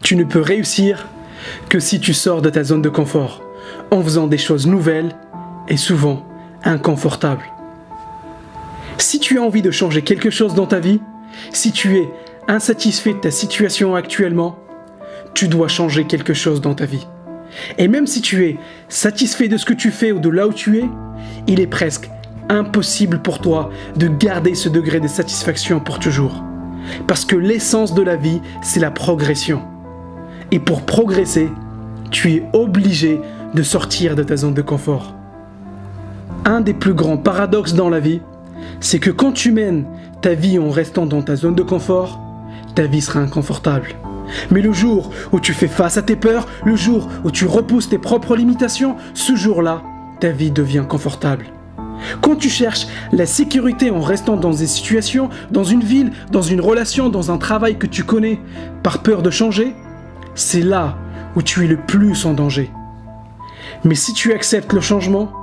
Tu ne peux réussir que si tu sors de ta zone de confort, en faisant des choses nouvelles et souvent inconfortables. Si tu as envie de changer quelque chose dans ta vie, si tu es insatisfait de ta situation actuellement, tu dois changer quelque chose dans ta vie. Et même si tu es satisfait de ce que tu fais ou de là où tu es, il est presque impossible pour toi de garder ce degré de satisfaction pour toujours. Parce que l'essence de la vie, c'est la progression. Et pour progresser, tu es obligé de sortir de ta zone de confort. Un des plus grands paradoxes dans la vie, c'est que quand tu mènes ta vie en restant dans ta zone de confort, ta vie sera inconfortable. Mais le jour où tu fais face à tes peurs, le jour où tu repousses tes propres limitations, ce jour-là, ta vie devient confortable. Quand tu cherches la sécurité en restant dans des situations, dans une ville, dans une relation, dans un travail que tu connais, par peur de changer, c'est là où tu es le plus en danger. Mais si tu acceptes le changement,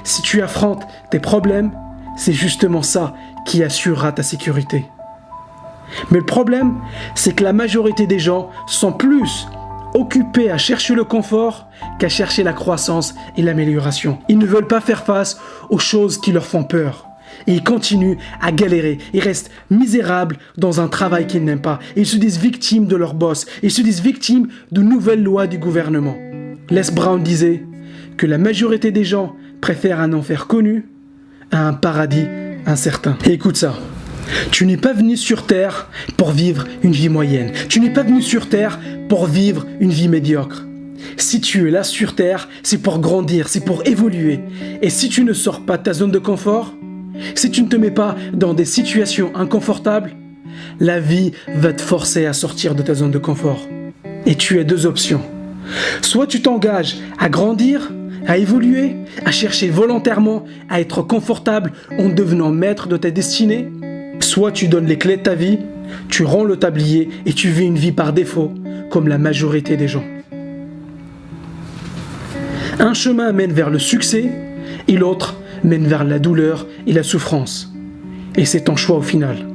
si tu affrontes tes problèmes, c'est justement ça qui assurera ta sécurité. Mais le problème, c'est que la majorité des gens sont plus occupés à chercher le confort qu'à chercher la croissance et l'amélioration. Ils ne veulent pas faire face aux choses qui leur font peur. Et ils continuent à galérer. Ils restent misérables dans un travail qu'ils n'aiment pas. Ils se disent victimes de leur boss. Ils se disent victimes de nouvelles lois du gouvernement. Les Brown disait que la majorité des gens préfèrent un enfer connu à un paradis incertain. Et écoute ça. Tu n'es pas venu sur Terre pour vivre une vie moyenne. Tu n'es pas venu sur Terre pour vivre une vie médiocre. Si tu es là sur Terre, c'est pour grandir, c'est pour évoluer. Et si tu ne sors pas de ta zone de confort, si tu ne te mets pas dans des situations inconfortables, la vie va te forcer à sortir de ta zone de confort. Et tu as deux options. Soit tu t'engages à grandir, à évoluer, à chercher volontairement à être confortable en devenant maître de ta destinée, soit tu donnes les clés de ta vie, tu rends le tablier et tu vis une vie par défaut, comme la majorité des gens. Un chemin mène vers le succès et l'autre mène vers la douleur et la souffrance. Et c'est ton choix au final.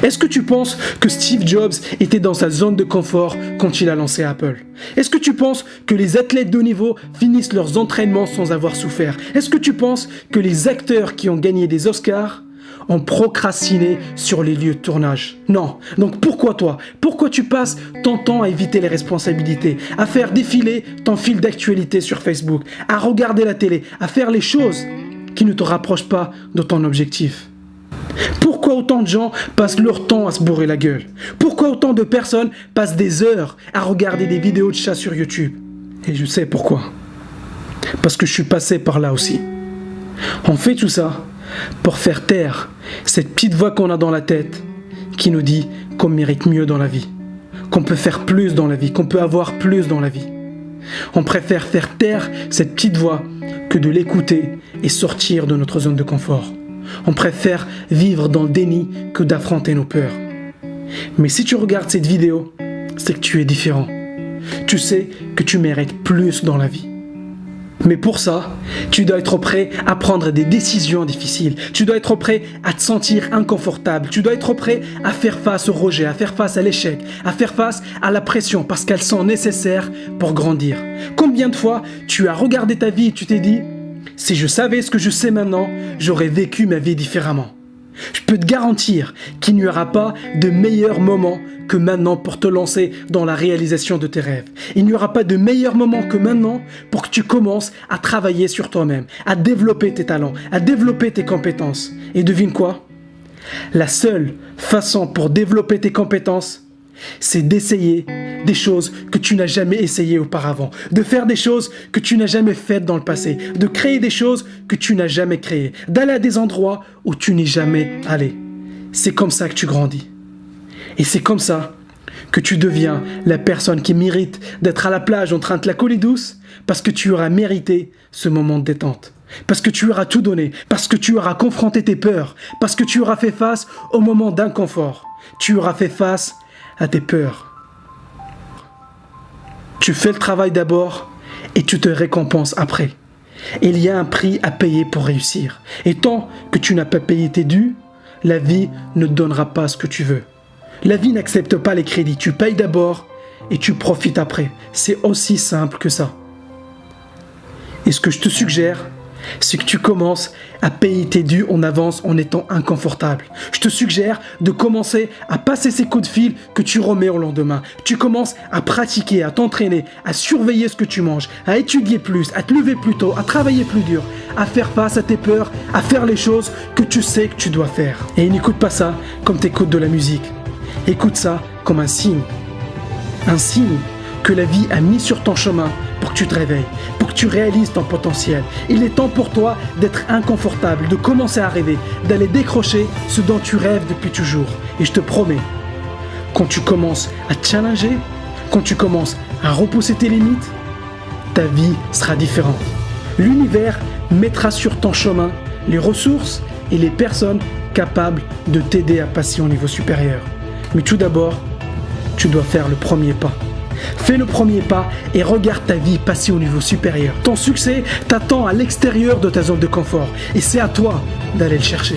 Est-ce que tu penses que Steve Jobs était dans sa zone de confort quand il a lancé Apple? Est-ce que tu penses que les athlètes de haut niveau finissent leurs entraînements sans avoir souffert? Est-ce que tu penses que les acteurs qui ont gagné des Oscars ont procrastiné sur les lieux de tournage? Non. Donc pourquoi toi? Pourquoi tu passes ton temps à éviter les responsabilités, à faire défiler ton fil d'actualité sur Facebook, à regarder la télé, à faire les choses qui ne te rapprochent pas de ton objectif? Pourquoi autant de gens passent leur temps à se bourrer la gueule? Pourquoi autant de personnes passent des heures à regarder des vidéos de chats sur YouTube? Et je sais pourquoi. Parce que je suis passé par là aussi. On fait tout ça pour faire taire cette petite voix qu'on a dans la tête qui nous dit qu'on mérite mieux dans la vie, qu'on peut faire plus dans la vie, qu'on peut avoir plus dans la vie. On préfère faire taire cette petite voix que de l'écouter et sortir de notre zone de confort. On préfère vivre dans le déni que d'affronter nos peurs. Mais si tu regardes cette vidéo, c'est que tu es différent. Tu sais que tu mérites plus dans la vie. Mais pour ça, tu dois être prêt à prendre des décisions difficiles. Tu dois être prêt à te sentir inconfortable. Tu dois être prêt à faire face au rejet, à faire face à l'échec, à faire face à la pression parce qu'elles sont nécessaires pour grandir. Combien de fois tu as regardé ta vie et tu t'es dit « Si je savais ce que je sais maintenant, j'aurais vécu ma vie différemment. » Je peux te garantir qu'il n'y aura pas de meilleur moment que maintenant pour te lancer dans la réalisation de tes rêves. Il n'y aura pas de meilleur moment que maintenant pour que tu commences à travailler sur toi-même, à développer tes talents, à développer tes compétences. Et devine quoi? La seule façon pour développer tes compétences, c'est d'essayer des choses que tu n'as jamais essayées auparavant, de faire des choses que tu n'as jamais faites dans le passé, de créer des choses que tu n'as jamais créées, d'aller à des endroits où tu n'es jamais allé. C'est comme ça que tu grandis. Et c'est comme ça que tu deviens la personne qui mérite d'être à la plage en train de te la coller douce parce que tu auras mérité ce moment de détente. Parce que tu auras tout donné, parce que tu auras confronté tes peurs, parce que tu auras fait face au moment d'inconfort. Tu auras fait face à tes peurs. Tu fais le travail d'abord et tu te récompenses après. Il y a un prix à payer pour réussir. Et tant que tu n'as pas payé tes dus, la vie ne te donnera pas ce que tu veux. La vie n'accepte pas les crédits. Tu payes d'abord et tu profites après. C'est aussi simple que ça. Et ce que je te suggère, c'est que tu commences à payer tes dus en avance en étant inconfortable. Je te suggère de commencer à passer ces coups de fil que tu remets au lendemain. Tu commences à pratiquer, à t'entraîner, à surveiller ce que tu manges, à étudier plus, à te lever plus tôt, à travailler plus dur, à faire face à tes peurs, à faire les choses que tu sais que tu dois faire. Et n'écoute pas ça comme tu écoutes de la musique. Écoute ça comme un signe. Un signe que la vie a mis sur ton chemin pour que tu te réveilles, pour que tu réalises ton potentiel. Il est temps pour toi d'être inconfortable, de commencer à rêver, d'aller décrocher ce dont tu rêves depuis toujours. Et je te promets, quand tu commences à te challenger, quand tu commences à repousser tes limites, ta vie sera différente. L'univers mettra sur ton chemin les ressources et les personnes capables de t'aider à passer au niveau supérieur. Mais tout d'abord, tu dois faire le premier pas. Fais le premier pas et regarde ta vie passer au niveau supérieur. Ton succès t'attend à l'extérieur de ta zone de confort et c'est à toi d'aller le chercher.